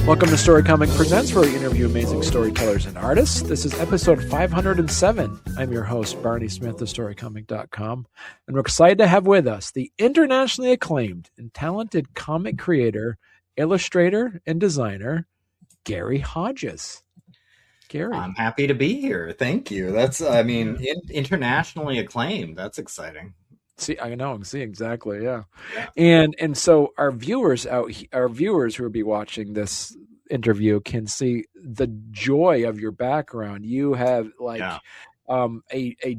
Welcome to Storycomic Presents, where we interview amazing storytellers and artists. This is episode 507. I'm your host, Barney Smith of Storycomic.com, and we're excited to have with us the internationally acclaimed and talented comic creator, illustrator, and designer, Gary Hodges. Gary. I'm happy to be here. Thank you. That's, internationally acclaimed. That's exciting. See, I know. See, exactly. Yeah. And so our viewers who will be watching this interview can see the joy of your background. You have a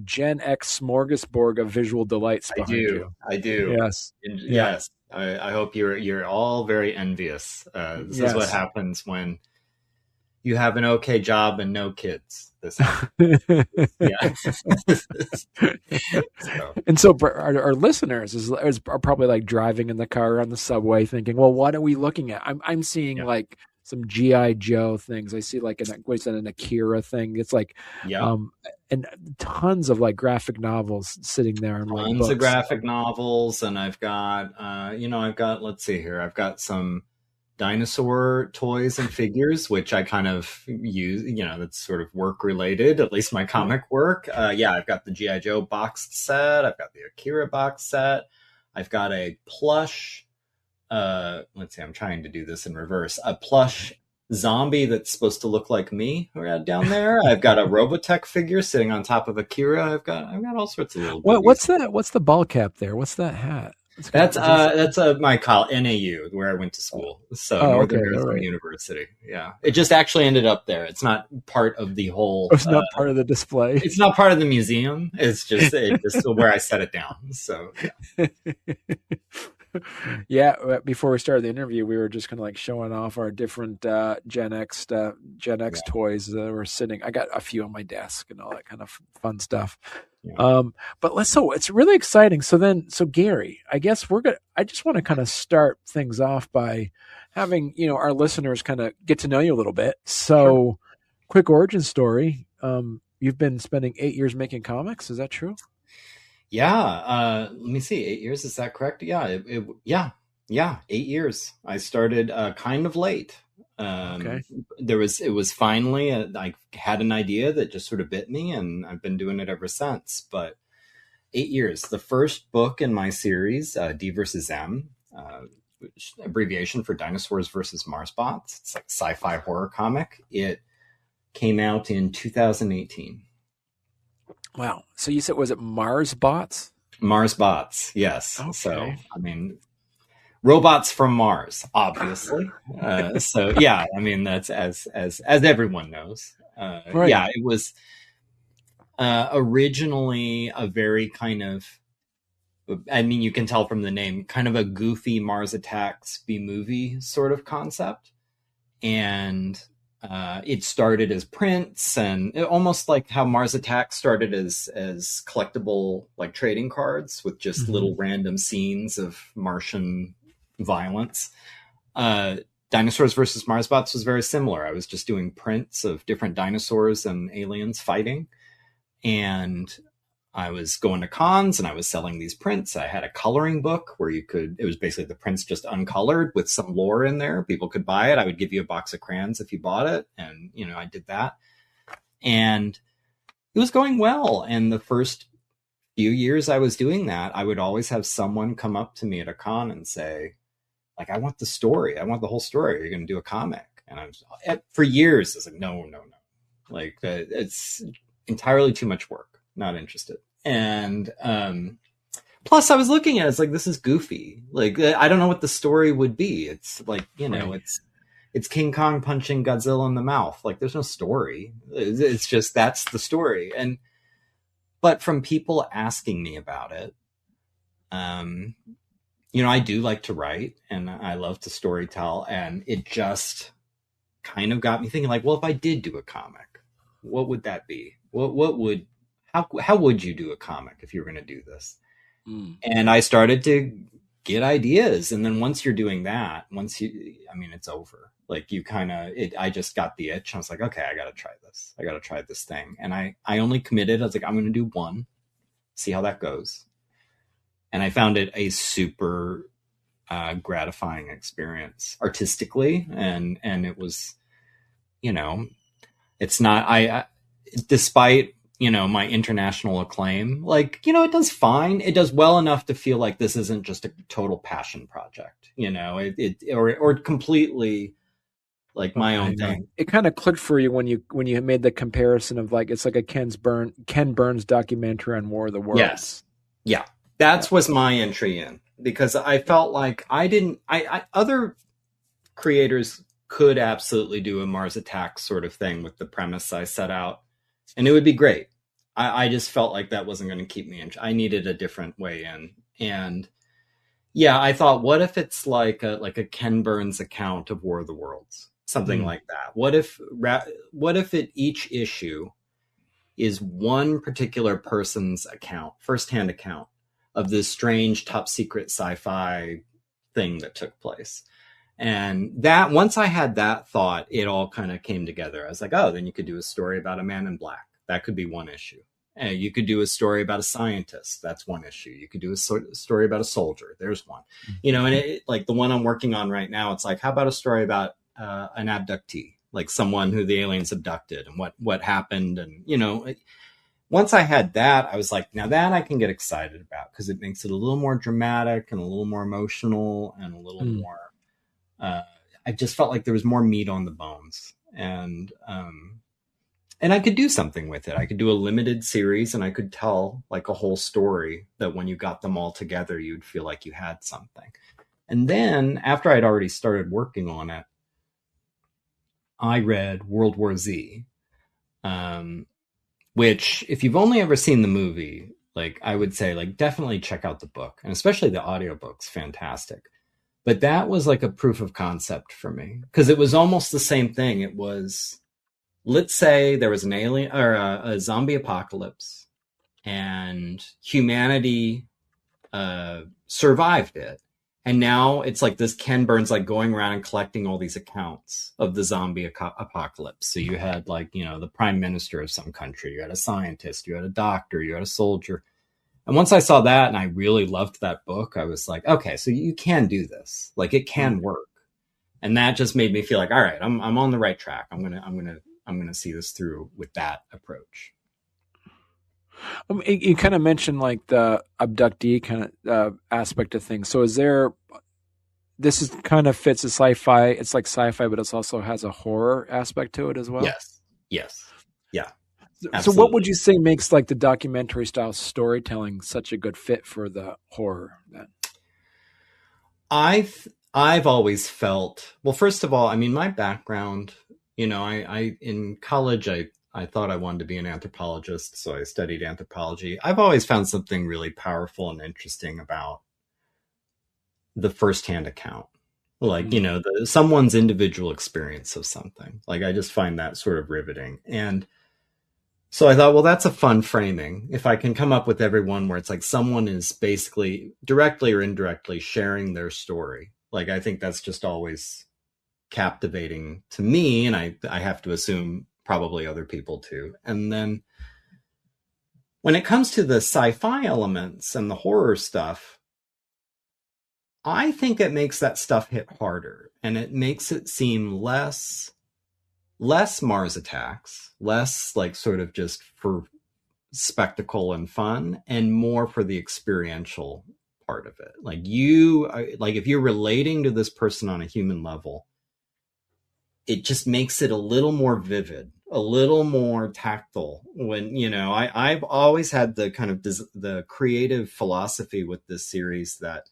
Gen X smorgasbord of visual delights behind you. I do. Yes. Yes. I hope you're all very envious. This is what happens when you have an okay job and no kids. And so our listeners are probably like driving in the car or on the subway thinking, well, what are we looking at? I'm seeing like some G.I. Joe things. I see like an Akira thing. It's like and tons of like graphic novels sitting there, and like tons of graphic novels. And I've got let's see here, I've got some dinosaur toys and figures, which I kind of use, that's sort of work related, at least my comic work. I've got the G.I. Joe boxed set. I've got the Akira box set. I've got a plush, let's see, I'm trying to do this in reverse. A plush zombie that's supposed to look like me down there. I've got a Robotech figure sitting on top of Akira. I've got all sorts of little what's that? What's the ball cap there? What's that hat? That's my college, NAU, where I went to school. So Northern Arizona University. Yeah, it just actually ended up there. It's not part of the whole. It's not part of the display. It's not part of the museum. It's just where I set it down. So yeah. Before we started the interview, we were just kind of like showing off our different Gen X toys that were sitting. I got a few on my desk and all that kind of fun stuff. Yeah. But it's really exciting. So Gary, I guess I just want to kind of start things off by having, our listeners kind of get to know you a little bit. So quick origin story. You've been spending 8 years making comics. Is that true? Yeah. Let me see. 8 years. Is that correct? Yeah. 8 years. I started kind of late. It was finally I had an idea that just sort of bit me, and I've been doing it ever since. But 8 years. The first book in my series, DvsM, which abbreviation for Dinosaurs versus Marsbots. It's like a sci-fi horror comic. It came out in 2018. Wow. So you said, was it Marsbots? Marsbots, yes. Okay. So robots from Mars, obviously. That's as everyone knows. Right. Yeah, it was originally a very kind of, you can tell from the name, kind of a goofy Mars Attacks B-movie sort of concept. And it started as prints, and almost like how Mars Attacks started as collectible like trading cards with just little random scenes of Martian violence. Dinosaurs versus Marsbots was very similar. I was just doing prints of different dinosaurs and aliens fighting, and I was going to cons and I was selling these prints. I had a coloring book where it was basically the prints just uncolored with some lore in there. People could buy it. I would give you a box of crayons if you bought it. And, I did that. And it was going well. And the first few years I was doing that, I would always have someone come up to me at a con and say, like, I want the story. I want the whole story. You're going to do a comic. And I was, for years, I was like, no. Like, it's entirely too much work. Not interested. And plus I was looking at it, it's like, this is goofy. Like, I don't know what the story would be. It's like, it's King Kong punching Godzilla in the mouth. Like, there's no story. It's just, that's the story. But from people asking me about it, I do like to write and I love to storytell, and it just kind of got me thinking, like, well, if I did do a comic, what would that be? How would you do a comic if you were going to do this? And I started to get ideas. And then once you're doing that, it's over. Like you I just got the itch. I was like, okay, I got to try this. I got to try this thing. And I only committed. I was like, I'm going to do one, see how that goes. And I found it a super gratifying experience artistically. And it was, it's not, despite, my international acclaim, it does fine. It does well enough to feel like this isn't just a total passion project, or completely like my own thing. It kind of clicked for you when you made the comparison of like, it's like a Ken Burns documentary on War of the Worlds. Yes. Yeah. That was my entry in, because I felt like other creators could absolutely do a Mars Attacks sort of thing with the premise I set out, and it would be great. I just felt like that wasn't going to keep me in. I needed a different way in. And yeah, I thought, what if it's like a Ken Burns account of War of the Worlds? Something like that. What if each issue is one particular person's account, firsthand account of this strange top secret sci-fi thing that took place? And that, once I had that thought, it all kind of came together. I was like, oh, then you could do a story about a man in black. That could be one issue. And you could do a story about a scientist. That's one issue. You could do a story about a soldier. There's one. And like the one I'm working on right now, it's like, how about a story about an abductee, like someone who the aliens abducted and what happened. And, once I had that, I was like, now that I can get excited about, because it makes it a little more dramatic and a little more emotional and a little more, I just felt like there was more meat on the bones, and I could do something with it. I could do a limited series, and I could tell like a whole story that when you got them all together, you'd feel like you had something. And then after I'd already started working on it, I read World War Z, which, if you've only ever seen the movie, like I would say, like definitely check out the book, and especially the audiobook's fantastic. But that was like a proof of concept for me, because it was almost the same thing. It was, let's say there was an alien or a zombie apocalypse, and humanity survived it. And now it's like this Ken Burns, like going around and collecting all these accounts of the zombie apocalypse. So you had like, the prime minister of some country, you had a scientist, you had a doctor, you had a soldier. And once I saw that and I really loved that book, I was like, okay, so you can do this. Like it can work. And that just made me feel like, all right, I'm on the right track. I'm going to see this through with that approach. You kind of mentioned like the abductee kind of aspect of things. So this is kind of fits a sci-fi. It's like sci-fi, but it also has a horror aspect to it as well. Yes. Yeah. Absolutely. So what would you say makes like the documentary style storytelling such a good fit for the horror then? I've always felt, well, first of all, I mean, my background, I in college, I thought I wanted to be an anthropologist, so I studied anthropology. I've always found something really powerful and interesting about the firsthand account, like, someone's individual experience of something. Like, I just find that sort of riveting. And so I thought, well, that's a fun framing. If I can come up with every one where it's like someone is basically directly or indirectly sharing their story. Like, I think that's just always captivating to me. And I have to assume probably other people too. And then when it comes to the sci-fi elements and the horror stuff, I think it makes that stuff hit harder, and it makes it seem less Mars Attacks, less like sort of just for spectacle and fun, and more for the experiential part of it. Like if you're relating to this person on a human level, it just makes it a little more vivid, a little more tactile. When, I've always had the kind of the creative philosophy with this series that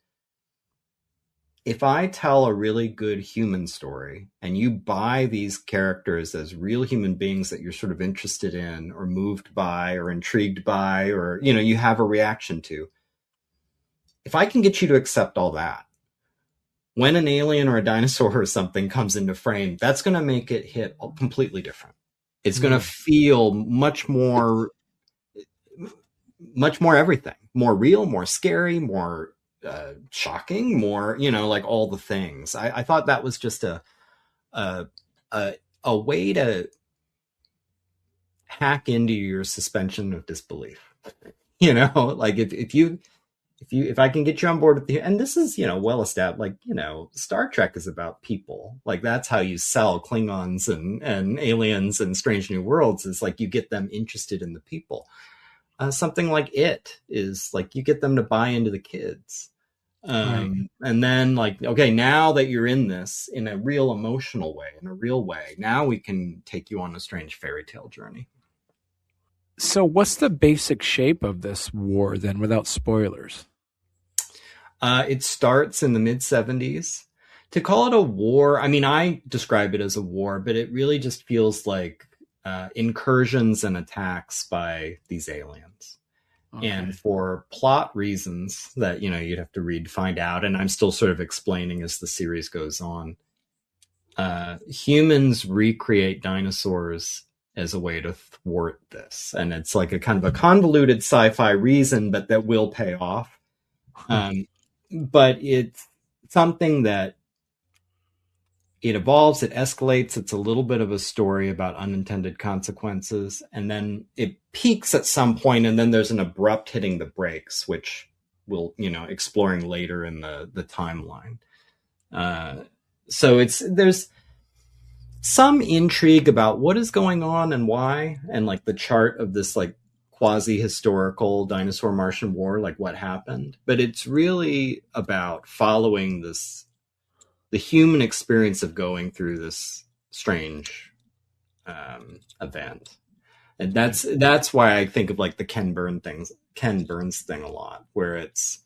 if I tell a really good human story and you buy these characters as real human beings that you're sort of interested in or moved by or intrigued by, or, you have a reaction to, if I can get you to accept all that, when an alien or a dinosaur or something comes into frame, that's going to make it hit completely different. It's going to feel much more everything, more real, more scary, more shocking, more, like all the things. I thought that was just a way to hack into your suspension of disbelief. Like if I can get you on board with and this is, well established, like, Star Trek is about people. Like, that's how you sell Klingons and aliens and Strange New Worlds, is like you get them interested in the people. Something like It is like you get them to buy into the kids. Right. And then, like, okay, now that you're in this in a real emotional way, in a real way, now we can take you on a strange fairy tale journey. So what's the basic shape of this war then, without spoilers? It starts in the mid-70s. To call it a war, I mean, I describe it as a war, but it really just feels like incursions and attacks by these aliens. Okay. And for plot reasons that, you'd have to read to find out, and I'm still sort of explaining as the series goes on, humans recreate dinosaurs as a way to thwart this. And it's like a kind of a convoluted sci-fi reason, but that will pay off. But it's something that it evolves, it escalates. It's a little bit of a story about unintended consequences. And then it peaks at some point, and then there's an abrupt hitting the brakes, which we'll, exploring later in the timeline. So there's some intrigue about what is going on and why, and like the chart of this like quasi-historical dinosaur Martian war, like what happened. But it's really about following the human experience of going through this strange event. And that's why I think of like the Ken Burns thing a lot, where it's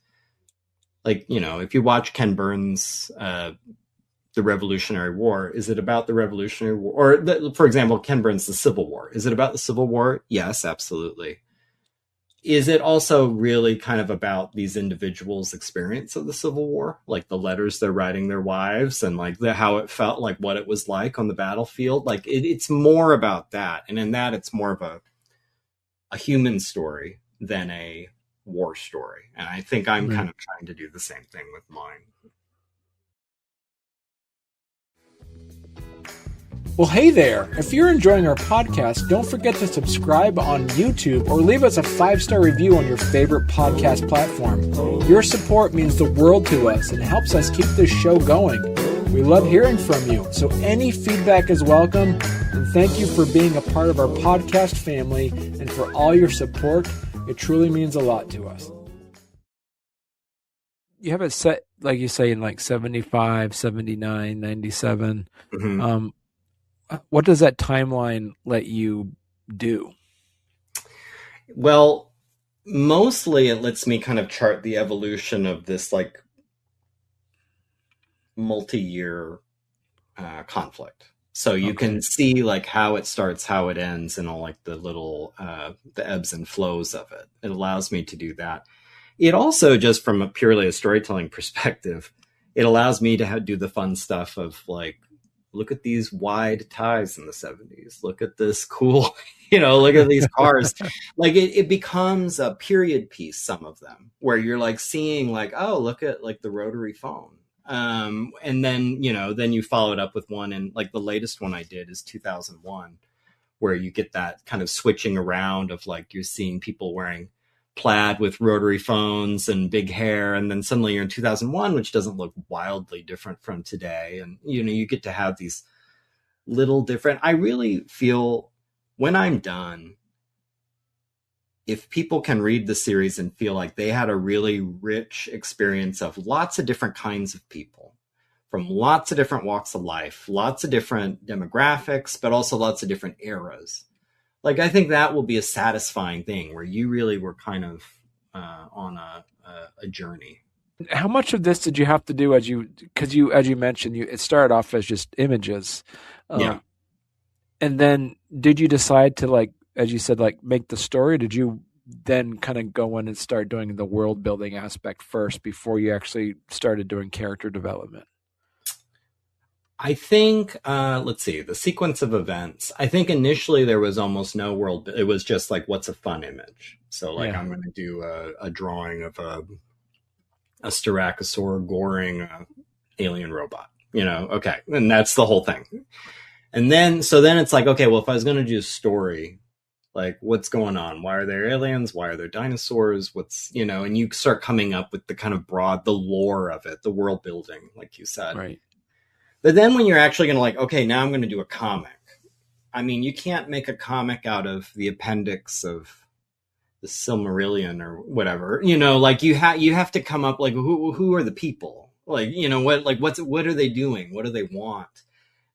like, if you watch Ken Burns, the Revolutionary War, is it about the Revolutionary War? Or, for example, Ken Burns' The Civil War. Is it about the Civil War? Yes, absolutely. Is it also really kind of about these individuals' experience of the Civil War? Like the letters they're writing their wives, and like how it felt, like what it was like on the battlefield? Like it's more about that. And in that, it's more of a human story than a war story. And I think I'm kind of trying to do the same thing with mine. Well, hey there. If you're enjoying our podcast, don't forget to subscribe on YouTube or leave us a 5-star review on your favorite podcast platform. Your support means the world to us and helps us keep this show going. We love hearing from you, so any feedback is welcome. And thank you for being a part of our podcast family and for all your support. It truly means a lot to us. You have it set, like you say, in like 75, 79, 97. Mm-hmm. What does that timeline let you do? Well, mostly it lets me kind of chart the evolution of this like multi-year conflict. So you can see like how it starts, how it ends, and all like the little the ebbs and flows of it. It allows me to do that. It also, just from a purely a storytelling perspective, it allows me to do the fun stuff of like, look at these wide ties in the 70s. Look at this cool, look at these cars. Like it becomes a period piece, some of them, where you're like seeing like, oh, look at like the rotary phone. And then, then you follow it up with one, and like the latest one I did is 2001, where you get that kind of switching around of like, you're seeing people wearing plaid with rotary phones and big hair, and then suddenly you're in 2001, which doesn't look wildly different from today. And you get to have these little different. I really feel when I'm done, if people can read the series and feel like they had a really rich experience of lots of different kinds of people from lots of different walks of life, lots of different demographics, but also lots of different eras. Like, I think that will be a satisfying thing where you really were kind of on a journey. How much of this did you have to do as you mentioned, it started off as just images. Yeah. And then did you decide to, like, as you said, like make the story? Did you then kind of go in and start doing the world building aspect first before you actually started doing character development? I think, let's see, the sequence of events. I think initially there was almost no world. It was just like, what's a fun image? So like, I'm going to do a drawing of a Styracosaur goring a alien robot, okay. And that's the whole thing. And then it's like, okay, well, if I was going to do a story, like what's going on? Why are there aliens? Why are there dinosaurs? And you start coming up with the kind of the lore of it, the world building, like you said. Right. But then when you're actually going to like, okay, now I'm going to do a comic. I mean, you can't make a comic out of the appendix of the Silmarillion or whatever, like you have to come up like, who are the people? Like, what are they doing? What do they want?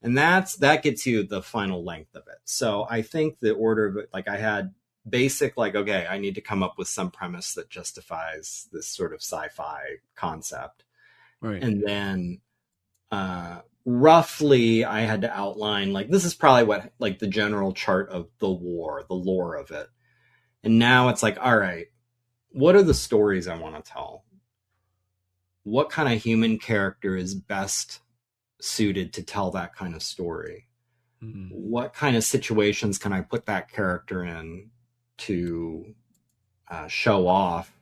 And that gets you the final length of it. So I think the order of it, like I had basic, like, okay, I need to come up with some premise that justifies this sort of sci-fi concept. Right. And then, roughly I had to outline, like, this is probably what, like the general chart of the lore of it. And now it's like, all right, what are the stories I want to tell? What kind of human character is best suited to tell that kind of story? Mm-hmm. What kind of situations can I put that character in to show off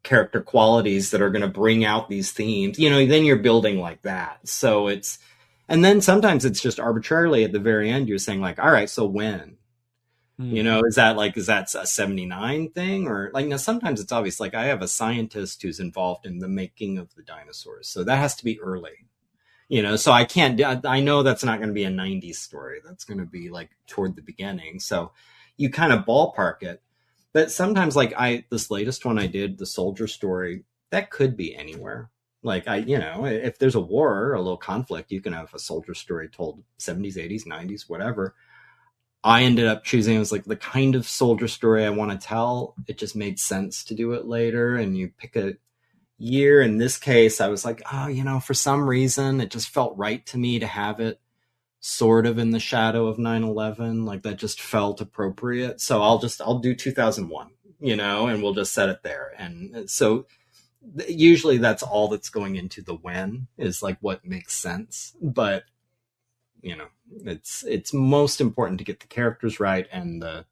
character qualities that are going to bring out these themes? Then you're building like that. So and then sometimes it's just arbitrarily at the very end, you're saying like, all right, so when? Is that a 79 thing? Or like, now sometimes it's obvious, like I have a scientist who's involved in the making of the dinosaurs. So that has to be early, so I know that's not going to be a 90s story. That's going to be like toward the beginning. So you kind of ballpark it. But sometimes like this latest one I did, the soldier story, that could be anywhere. Like if there's a war or a little conflict, you can have a soldier story told 70s, 80s, 90s, whatever. I ended up choosing, it was like the kind of soldier story I want to tell. It just made sense to do it later. And you pick a year. In this case, I was like, for some reason, it just felt right to me to have it sort of in the shadow of 9/11. Like that just felt appropriate. So I'll do 2001, and we'll just set it there. And so usually that's all that's going into the when is like what makes sense. But it's most important to get the characters right and the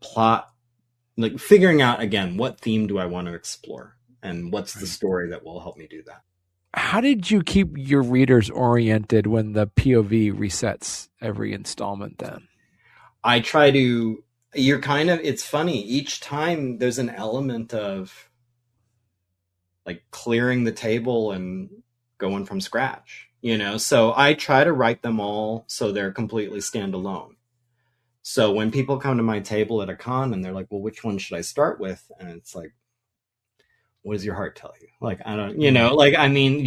plot, like figuring out again, what theme do I want to explore and what's the story that will help me do that. How did you keep your readers oriented when the POV resets every installment then? I try to, it's funny, each time there's an element of like clearing the table and going from scratch. So I try to write them all so they're completely standalone. So when people come to my table at a con and they're like, well, which one should I start with? And it's like, what does your heart tell you? Like, I don't, like, I mean,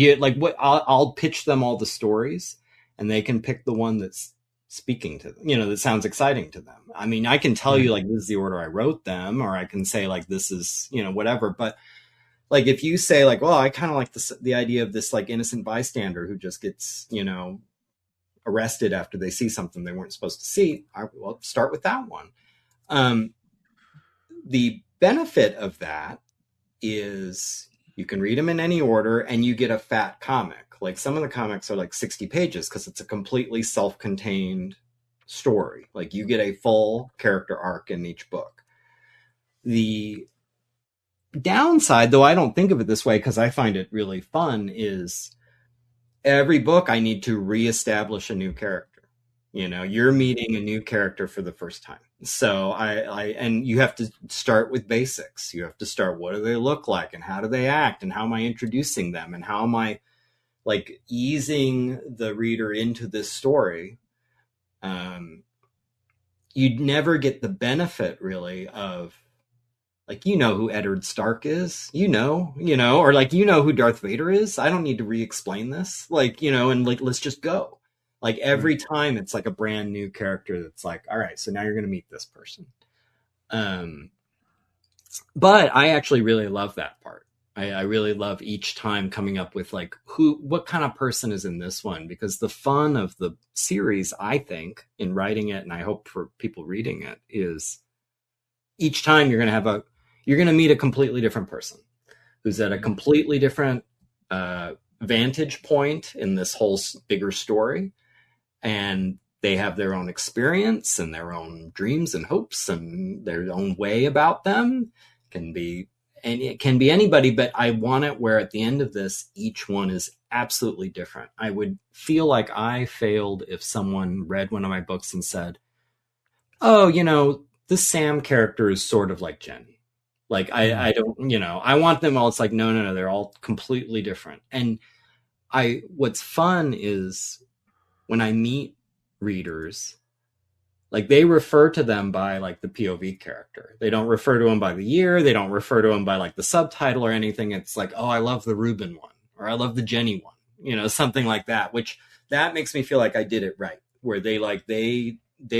I'll pitch them all the stories and they can pick the one that's speaking to them, that sounds exciting to them. I mean, I can tell you like, this is the order I wrote them, or I can say like, this is, whatever. But like, if you say like, well, I kind of like the idea of this like innocent bystander who just gets, arrested after they see something they weren't supposed to see, well, start with that one. The benefit of that is you can read them in any order and you get a fat comic. Like some of the comics are like 60 pages because it's a completely self-contained story. Like you get a full character arc in each book. The downside, though I don't think of it this way because I find it really fun, is every book I need to reestablish a new character. You're meeting a new character for the first time. So and you have to start with basics. You have to start, what do they look like and how do they act and how am I introducing them and how am I like easing the reader into this story. You'd never get the benefit really of like, who Eddard Stark is, or like, who Darth Vader is. I don't need to re-explain this, like, and like, let's just go. Like every time it's like a brand new character that's like, all right, so now you're going to meet this person. But I actually really love that part. I really love each time coming up with like, what kind of person is in this one? Because the fun of the series, I think, in writing it, and I hope for people reading it, is each time you're going to meet a completely different person who's at a completely different vantage point in this whole bigger story. And they have their own experience and their own dreams and hopes and their own way about them. and it can be anybody, but I want it where at the end of this, each one is absolutely different. I would feel like I failed if someone read one of my books and said, oh, the Sam character is sort of like Jenny. Like, I don't, I want them all. It's like, no, they're all completely different. And what's fun is when I meet readers, like they refer to them by like the POV character. They don't refer to them by the year. They don't refer to them by like the subtitle or anything. It's like, oh, I love the Ruben one, or I love the Jenny one, something like that, which that makes me feel like I did it right, where they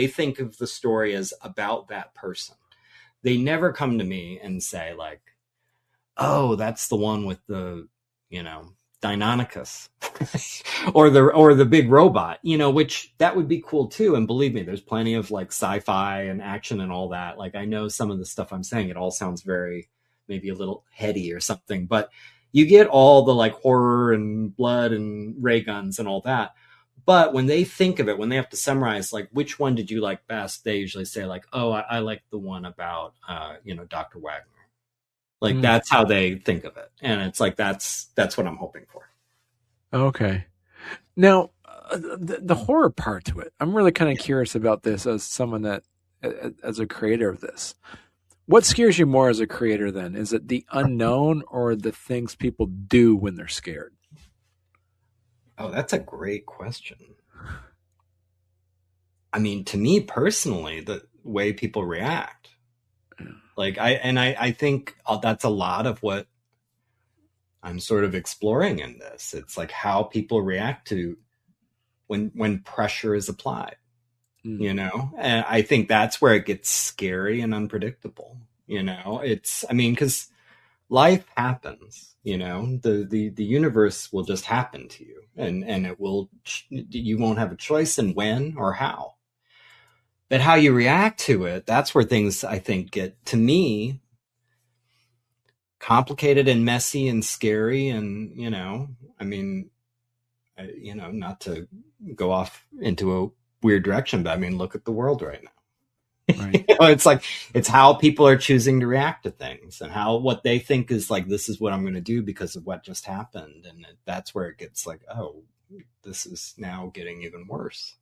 think of the story as about that person. They never come to me and say like, oh, that's the one with the, Deinonychus or the big robot, which that would be cool too. And believe me, there's plenty of like sci-fi and action and all that. Like I know some of the stuff I'm saying, it all sounds very, maybe a little heady or something, but you get all the like horror and blood and ray guns and all that. But when they think of it, when they have to summarize, like, which one did you like best? They usually say like, oh, I like the one about, Dr. Wagner. Like that's how they think of it. And it's like, that's what I'm hoping for. Okay. Now, the horror part to it, I'm really kind of curious about this as someone that, as a creator of this. What scares you more as a creator then? Is it the unknown or the things people do when they're scared? Oh, that's a great question. I mean, to me personally, the way people react. Like I think that's a lot of what I'm sort of exploring in this. It's like how people react to when pressure is applied, and I think that's where it gets scary and unpredictable. Because life happens, the universe will just happen to you and you won't have a choice in when or how. But how you react to it, that's where things, I think, get, to me, complicated and messy and scary. And, not to go off into a weird direction, but look at the world right now. Right. It's like, it's how people are choosing to react to things and what they think is like, this is what I'm going to do because of what just happened. And that's where it gets like, oh, this is now getting even worse.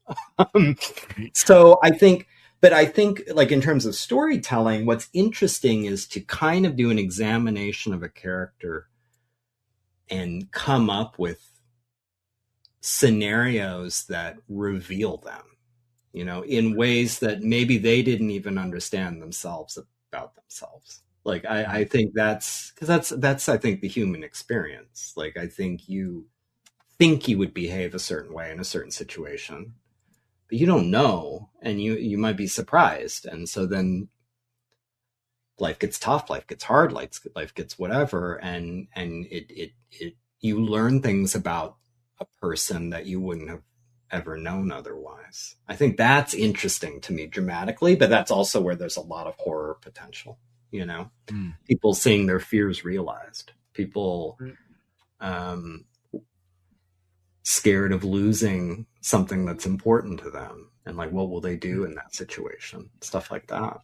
So I think like in terms of storytelling, what's interesting is to kind of do an examination of a character and come up with scenarios that reveal them, in ways that maybe they didn't even understand themselves about themselves. Like, I think that's I think the human experience. Like, I think you would behave a certain way in a certain situation, but you don't know, and you might be surprised. And so then life gets tough, life gets hard, life gets whatever. And you learn things about a person that you wouldn't have ever known otherwise. I think that's interesting to me dramatically, but that's also where there's a lot of horror potential, people seeing their fears realized, people, scared of losing something that's important to them, and like, what will they do in that situation? Stuff like that.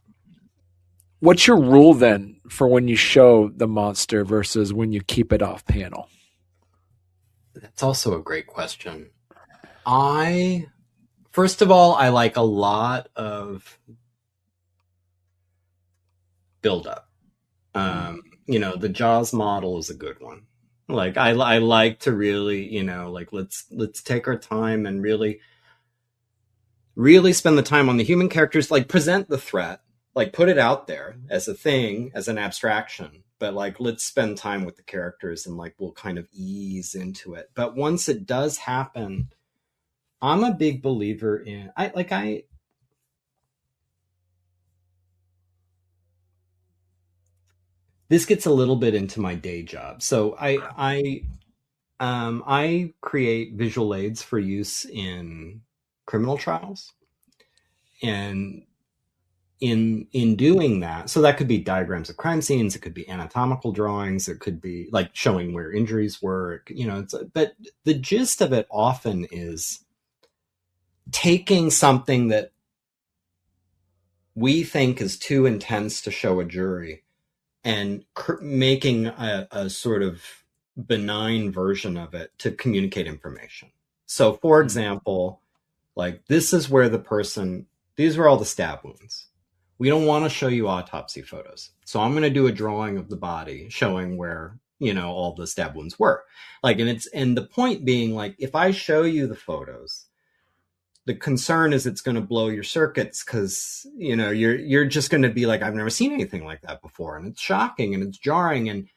What's your rule then for when you show the monster versus when you keep it off panel? That's also a great question. First of all, I like a lot of build-up. The Jaws model is a good one. Like, I like to really, like, let's take our time and really spend the time on the human characters, like present the threat, like put it out there as a thing, as an abstraction, but like, let's spend time with the characters and like, we'll kind of ease into it. But once it does happen, I'm a big believer in, this gets a little bit into my day job. So I create visual aids for use in criminal trials. And in doing that, so that could be diagrams of crime scenes, it could be anatomical drawings, it could be like showing where injuries were, but the gist of it often is taking something that we think is too intense to show a jury and making a sort of benign version of it to communicate information. So, for example, like this is where these were all the stab wounds. We don't want to show you autopsy photos. So I'm going to do a drawing of the body showing where, all the stab wounds were. Like, and the point being, like, if I show you the photos, the concern is it's going to blow your circuits because, you're just going to be like, I've never seen anything like that before. And it's shocking and it's jarring.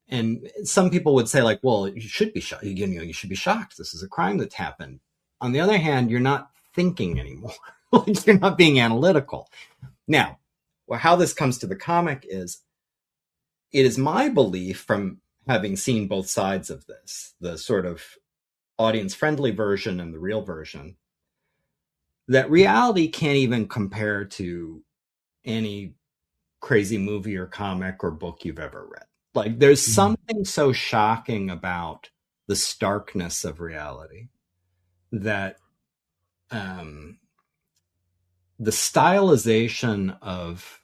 And some people would say, like, well, you should be shocked. You should be shocked. This is a crime that's happened. On the other hand, you're not thinking anymore. Like, you're not being analytical. Now, how this comes to the comic is, it is my belief, from having seen both sides of this, the sort of audience-friendly version and the real version, that reality can't even compare to any crazy movie or comic or book you've ever read. Like, there's something so shocking about the starkness of reality that the stylization of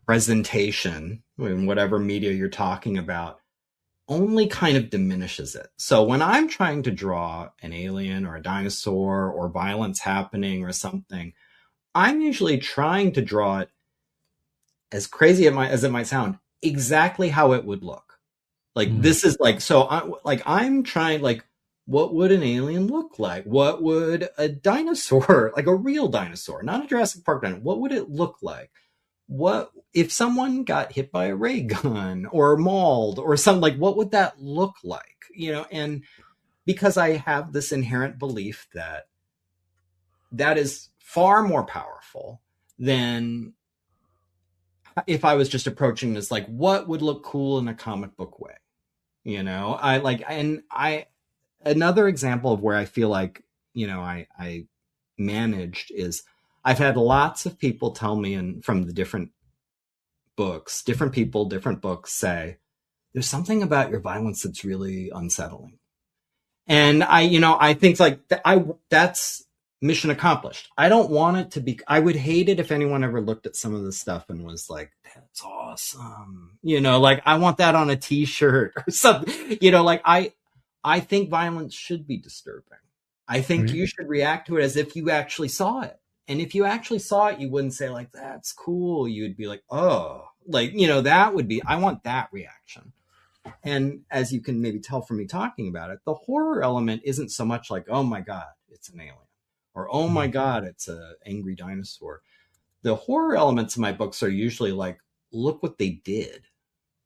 presentation in whatever media you're talking about only kind of diminishes it. So when I'm trying to draw an alien or a dinosaur or violence happening or something, I'm usually trying to draw it, as crazy as it might sound, exactly how it would look. Like, this is like, so I'm trying, like, what would an alien look like? What would a dinosaur, like a real dinosaur, not a Jurassic Park dinosaur, what would it look like? What if someone got hit by a ray gun or mauled or something? Like, what would that look like? And because I have this inherent belief that that is far more powerful than if I was just approaching this, like, what would look cool in a comic book way? Another example of where I feel like, I managed is, I've had lots of people tell me, and from the different books, different people, different books, say, there's something about your violence that's really unsettling. And I think, like, that's mission accomplished. I don't want it to be, I would hate it if anyone ever looked at some of this stuff and was like, that's awesome. Like, I want that on a t-shirt or something, like, I think violence should be disturbing. I think you should react to it as if you actually saw it. And if you actually saw it, you wouldn't say, like, that's cool. You'd be like, oh, like, that would be, I want that reaction. And as you can maybe tell from me talking about it, the horror element isn't so much like, oh my God, it's an alien, or, oh my God, it's an angry dinosaur. The horror elements of my books are usually like, look what they did,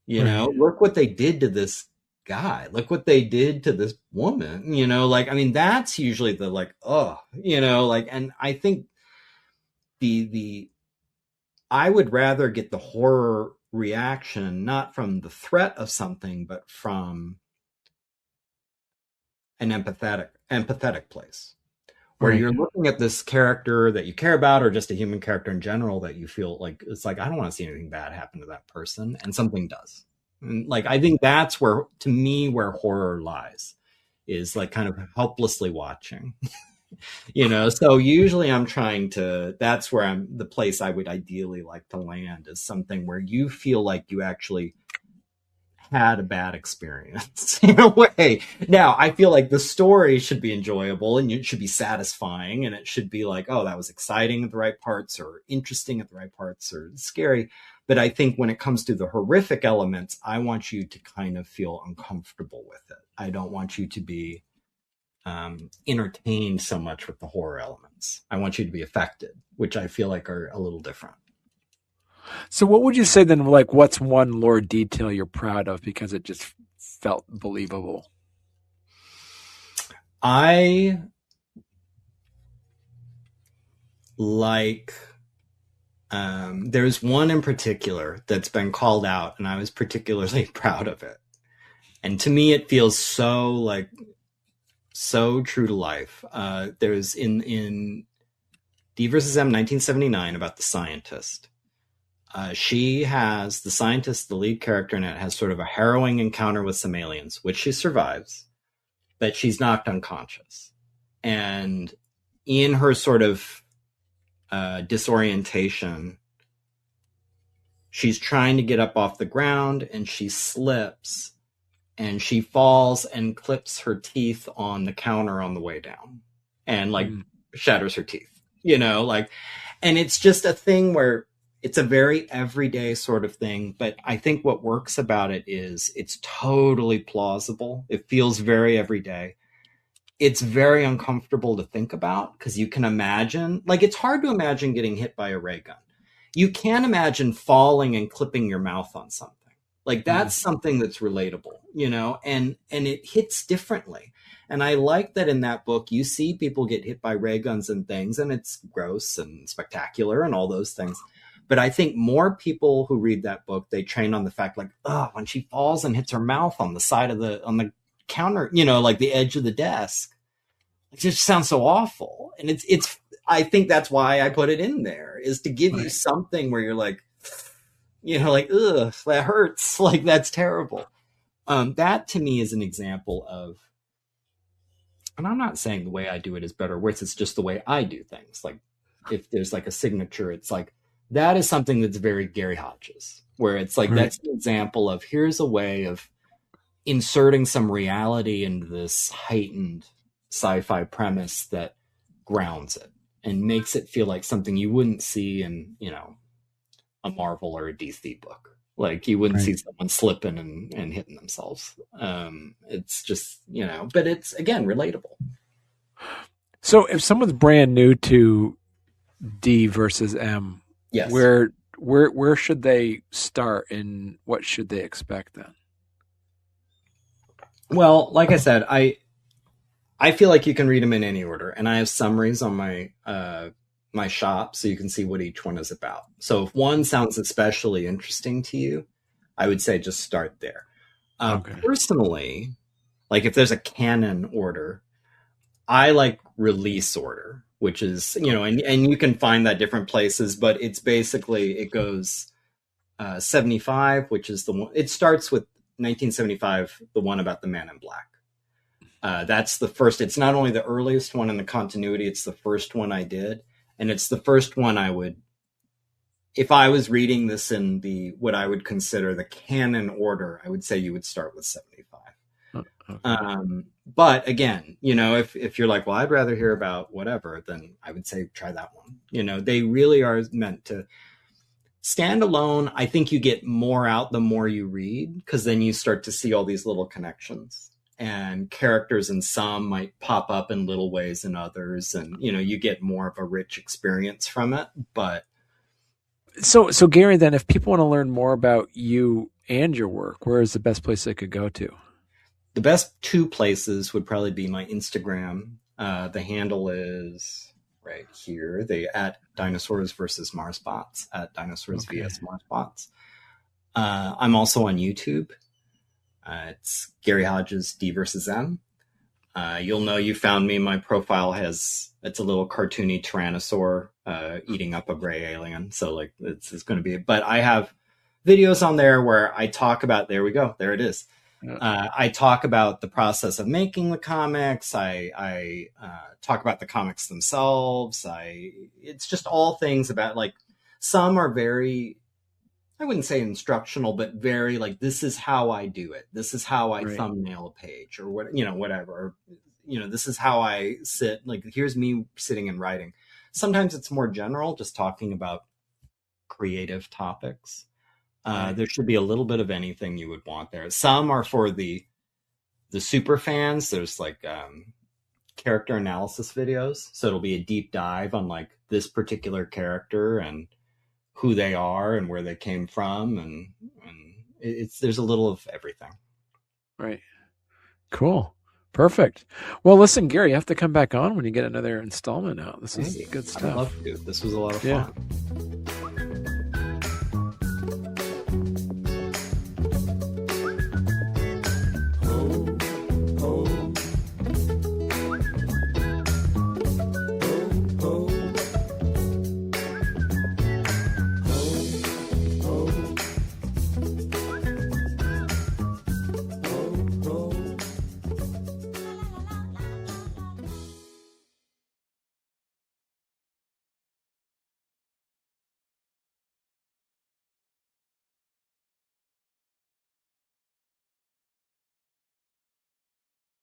look what they did to this guy, look what they did to this woman, like, I mean, that's usually the, like, oh, like, and I think I would rather get the horror reaction, not from the threat of something, but from an empathetic place, where you're looking at this character that you care about, or just a human character in general that you feel like, it's like, I don't want to see anything bad happen to that person, and something does. And, like, I think that's where, to me, where horror lies, is like kind of helplessly watching. So usually I'm trying to, that's where the place I would ideally like to land, is something where you feel like you actually had a bad experience in a way. Now, I feel like the story should be enjoyable and it should be satisfying, and it should be like, oh, that was exciting at the right parts, or interesting at the right parts, or scary. But I think when it comes to the horrific elements, I want you to kind of feel uncomfortable with it. I don't want you to be entertained so much with the horror elements. I want you to be affected, which I feel like are a little different. So what would you say then, like, what's one lore detail you're proud of because it just felt believable? I like, there's one in particular that's been called out, and I was particularly proud of it. And to me, it feels so true to life. There's in DvsM 1979 about the scientist. The scientist, the lead character in it, has sort of a harrowing encounter with some aliens, which she survives, but she's knocked unconscious. And in her sort of disorientation, she's trying to get up off the ground and she slips and she falls and clips her teeth on the counter on the way down and like shatters her teeth, you know, like, and it's just a thing where it's a very everyday sort of thing. But I think what works about it is it's totally plausible. It feels very everyday. It's very uncomfortable to think about because you can imagine, like, it's hard to imagine getting hit by a ray gun. You can imagine falling and clipping your mouth on something. Like that's something that's relatable, you know, and it hits differently. And I like that in that book, you see people get hit by ray guns and things, and it's gross and spectacular and all those things. But I think more people who read that book, they train on the fact like, oh, when she falls and hits her mouth on the side of on the counter, you know, like the edge of the desk, it just sounds so awful. And it's, I think that's why I put it in there, is to give you something where you're like, you know, like, ugh, that hurts. Like, that's terrible. That to me is an example of, and I'm not saying the way I do it is better or worse. It's just the way I do things. Like if there's like a signature, it's like, that is something that's very Gary Hodges, where it's like, that's an example of here's a way of inserting some reality into this heightened sci-fi premise that grounds it and makes it feel like something you wouldn't see in, you know, a Marvel or a DC book. Like you wouldn't see someone slipping and hitting themselves. It's just, you know, but it's again relatable. So if someone's brand new to DvsM, yes, where should they start and what should they expect then? Well, like I said, I feel like you can read them in any order, and I have summaries on my my shop so you can see what each one is about. So if one sounds especially interesting to you, I would say just start there. Personally, like if there's a canon order, I like release order, which is, you know, and you can find that different places, but it's basically, it goes 75, which is the one, it starts with 1975, the one about the Man in Black. That's the first, it's not only the earliest one in the continuity, it's the first one I did. And it's the first one I would, if I was reading this in the, what I would consider the canon order, I would say you would start with 75. But again, you know, if you're like, well, I'd rather hear about whatever, then I would say try that one. You know, they really are meant to stand alone. I think you get more out the more you read, because then you start to see all these little connections. And characters in some might pop up in little ways in others. And, you know, you get more of a rich experience from it. But so Gary, then if people want to learn more about you and your work, where is the best place they could go to? The best two places would probably be my Instagram. The handle is right here. They at Dinosaurs versus Marsbots, at Dinosaurs vs Marsbots. I'm also on YouTube. It's Gary Hodges, DvsM. You'll know you found me. My profile it's a little cartoony tyrannosaur eating up a gray alien. So like it's going to be, but I have videos on there where I talk about, there we go. There it is. I talk about the process of making the comics. I talk about the comics themselves. It's just all things about, like, some are very, I wouldn't say instructional, but very like, this is how I do it. This is how I thumbnail a page or what, you know, whatever, or, you know, this is how I sit. Like, here's me sitting and writing. Sometimes it's more general, just talking about creative topics. There should be a little bit of anything you would want there. Some are for the super fans. There's like character analysis videos. So it'll be a deep dive on like this particular character and who they are and where they came from. And there's a little of everything. Right. Cool. Perfect. Well, listen, Gary, you have to come back on when you get another installment out. This is good stuff. I'd love to. This was a lot of fun.